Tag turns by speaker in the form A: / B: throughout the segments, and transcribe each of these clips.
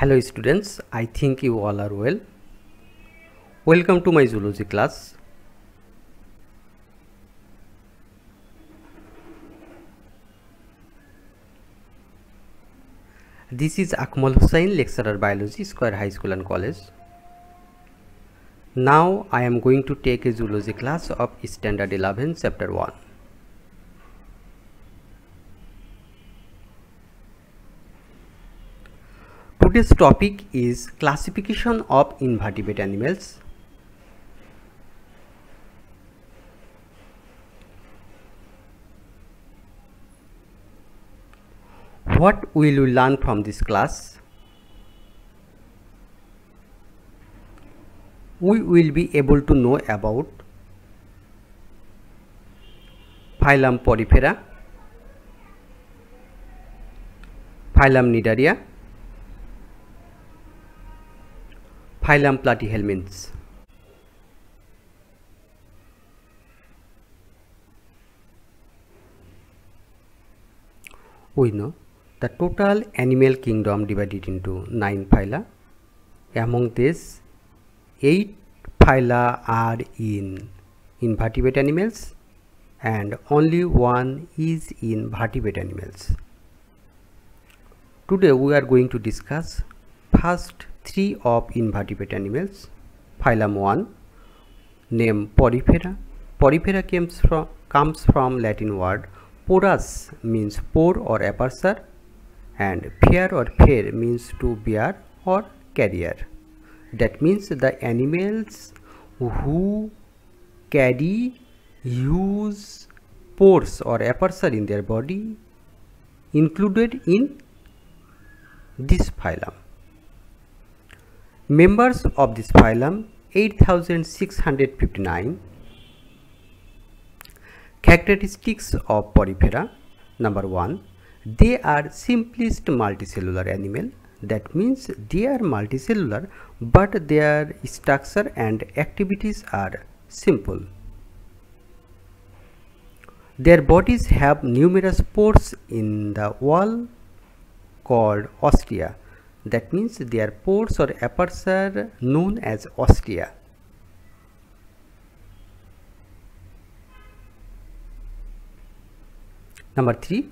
A: Hello students, I think you all are well. Welcome to my zoology class. This is Akmal Hussain, lecturer biology, Square High School and College. Now I am going to take a zoology class of Standard 11, Chapter 1. Today's topic is classification of invertebrate animals. What will we learn from this class? We will be able to know about phylum Porifera, phylum Cnidaria, phylum Platyhelminths. We know the total animal kingdom divided into 9 phyla. Among these, 8 phyla are in invertebrate animals and only 1 is in vertebrate animals. Today we are going to discuss first 3 of invertebrate animals. Phylum 1, name Porifera. Porifera comes from Latin word porus, means pore or aperture, and fer or fair means to bear or carrier. That means the animals who carry huge pores or aperture in their body included in this phylum. Members of this phylum 8659. Characteristics of Porifera. Number 1, they are simplest multicellular animal. That means they are multicellular but their structure and activities are simple. Their bodies have numerous pores in the wall called ostia. That means their pores or aperture known as ostia. Number 3,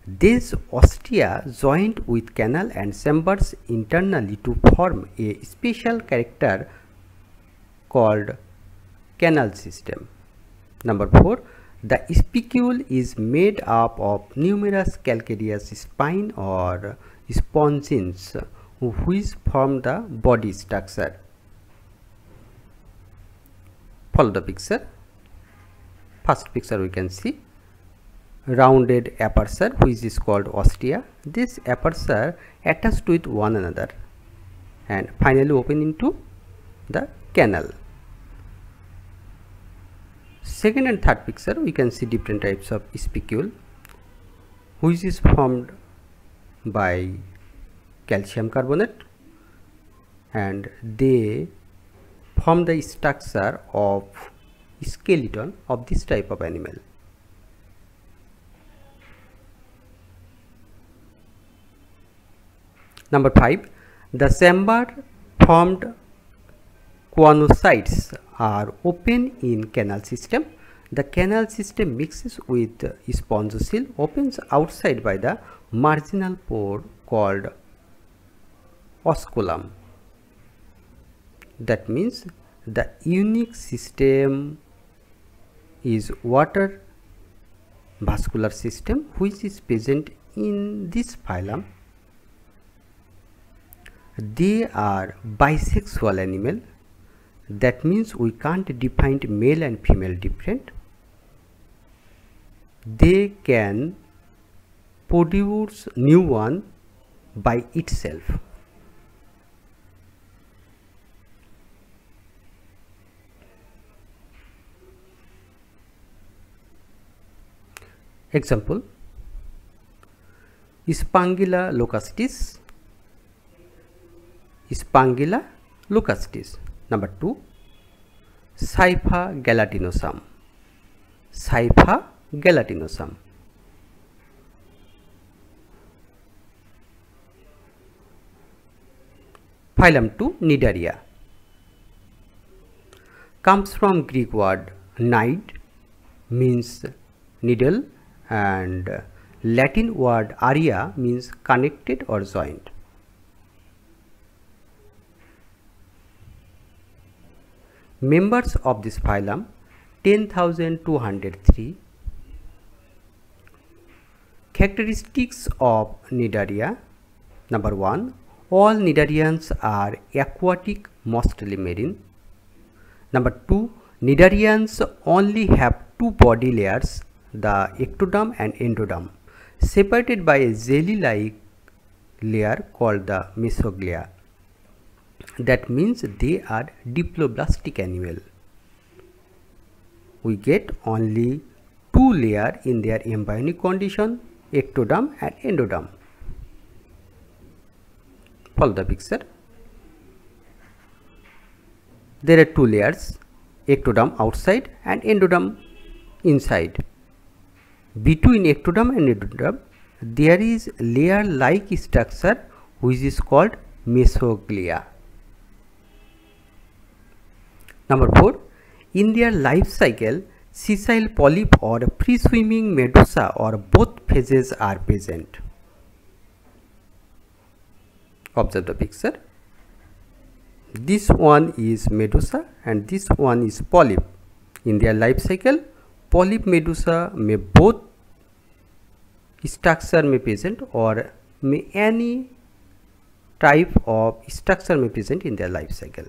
A: these ostia joined with canal and chambers internally to form a special character called canal system. Number 4, the spicule is made up of numerous calcareous spine or spongins which form the body structure. Follow the picture. First picture we can see rounded aperture which is called ostia. This aperture attached with one another and finally open into the canal. Second and third picture we can see different types of spicule which is formed by calcium carbonate and they form the structure of skeleton of this type of animal. Number 5, the chamber formed choanocytes are open in canal system. The canal system mixes with spongocoel, opens outside by the marginal pore called osculum. That means the unique system is water vascular system which is present in this phylum. They are bisexual animal. That means we can't define male and female different. They can produce new one by itself. Example, Spangilla locustitis. Spangilla locustitis. Number 2, Scypha gelatinosum. Scypha gelatinosum. Phylum 2 Cnidaria comes from Greek word nide, means needle, and Latin word aria means connected or joined. Members of this phylum 10,203. Characteristics of Cnidaria. Number 1. All cnidarians are aquatic, mostly marine. Number 2. Cnidarians only have two body layers, the ectoderm and endoderm, separated by a jelly-like layer called the mesoglea. That means they are diploblastic animal. We get only two layers in their embryonic condition, ectoderm and endoderm. Follow the picture. There are two layers, ectoderm outside and endoderm inside. Between ectoderm and endoderm, there is layer-like structure which is called mesoglea. Number 4. In their life cycle, sessile polyp or free-swimming medusa or both phases are present. Observe the picture. This one is medusa and this one is polyp. In their life cycle, polyp medusa may both structure may present or may any type of structure may present in their life cycle.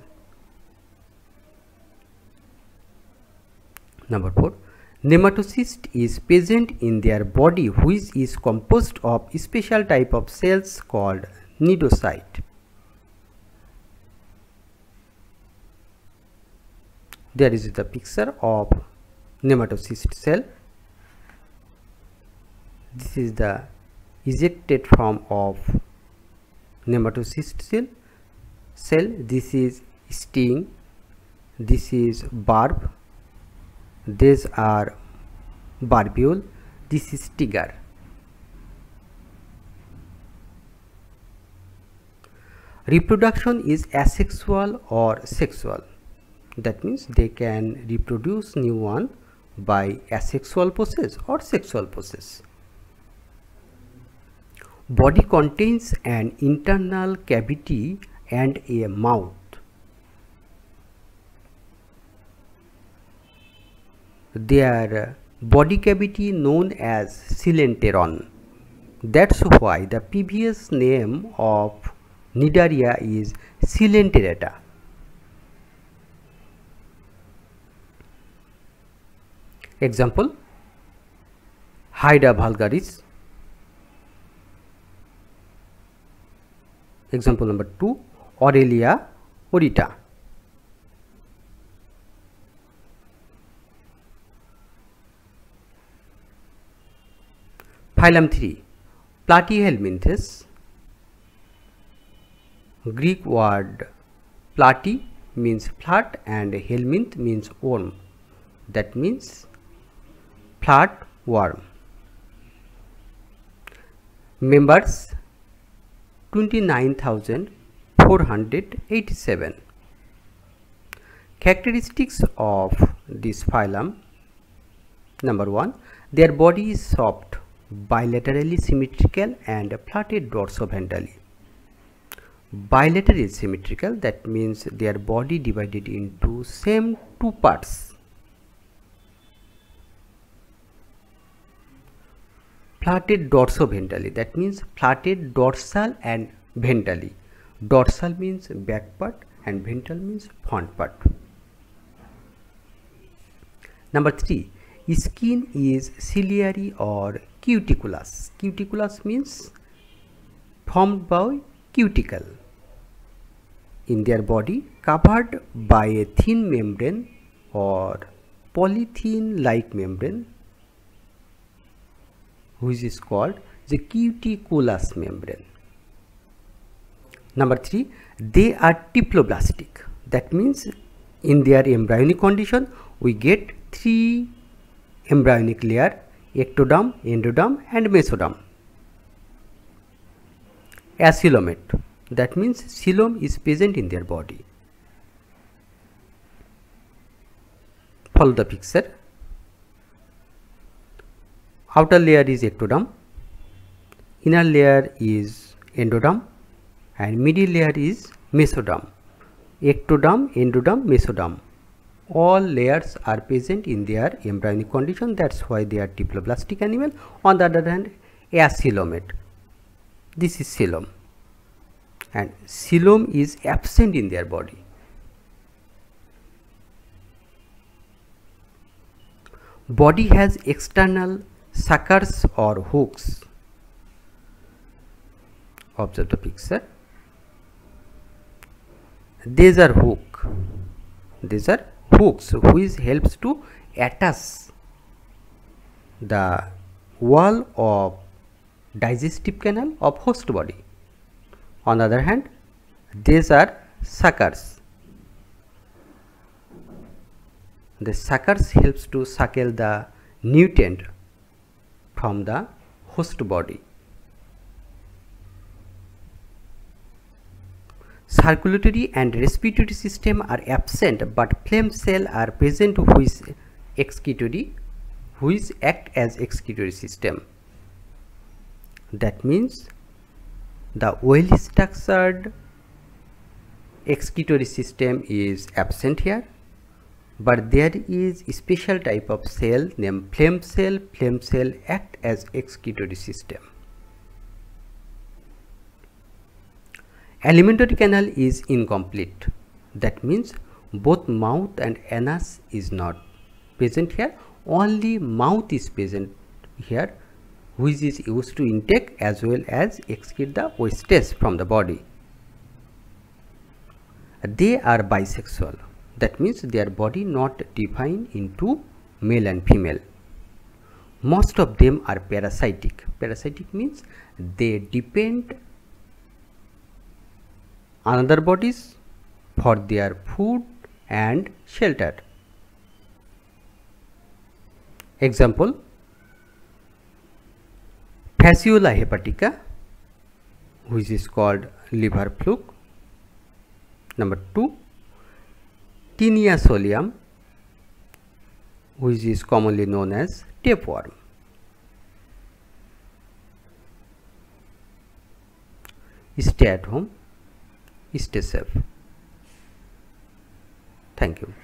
A: Number 4. Nematocyst is present in their body which is composed of a special type of cells called cnidocyte. There is the picture of nematocyst cell. This is the ejected form of nematocyst cell. This is sting. This is barb. These are barbule. This is tiger. Reproduction is asexual or sexual. That means they can reproduce new one by asexual process or sexual process. Body contains an internal cavity and a mouth. Their body cavity known as coelenteron. That's why the previous name of Cnidaria is Coelenterata. Example, Hydra vulgaris. Example number 2, Aurelia aurita. Phylum 3, Platyhelminthes. Greek word platy means flat and helminth means worm. That means flat worm. Members 29,487. Characteristics of this phylum. Number 1. Their body is soft, bilaterally symmetrical and flatted dorsoventrally. Bilaterally symmetrical, that means their body divided into same two parts. Flatted dorsoventrally, that means flatted dorsal and ventrally. Dorsal means back part and ventral means front part. Number 3. Skin is ciliary or cuticulous. Cuticulous means formed by cuticle. In their body covered by a thin membrane or polythene like membrane which is called the cuticulous membrane. Number 3. They are diploblastic. That means in their embryonic condition we get 3 embryonic layer: ectoderm, endoderm and mesoderm. Acoelomate. That means coelom is present in their body. Follow the picture. Outer layer is ectoderm, inner layer is endoderm, and middle layer is mesoderm. Ectoderm, endoderm, mesoderm, all layers are present in their embryonic condition. That's why they are diploblastic animal. On the other hand, acoelomate. This is coelom, and coelom is absent in their body. Body has external suckers or hooks. Observe the picture. These are hooks which helps to attach the wall of digestive canal of host body. On the other hand, these are suckers. The suckers helps to suckle the nutrient from the host body. Circulatory and respiratory system are absent, but phlegm cells are present which act as excretory system. That means the well structured excretory system is absent here, but there is a special type of cell named phlegm cell. Phlegm cell act as excretory system. Alimentary canal is incomplete. That means both mouth and anus is not present here. Only mouth is present here, which is used to intake as well as excrete the wastage from the body. They are bisexual. That means their body not defined into male and female. Most of them are parasitic. Parasitic means they depend on other bodies for their food and shelter. Example, Fasciola hepatica, which is called liver fluke. Number 2, Tinea solium, which is commonly known as tapeworm. Stay at home, stay safe. Thank you.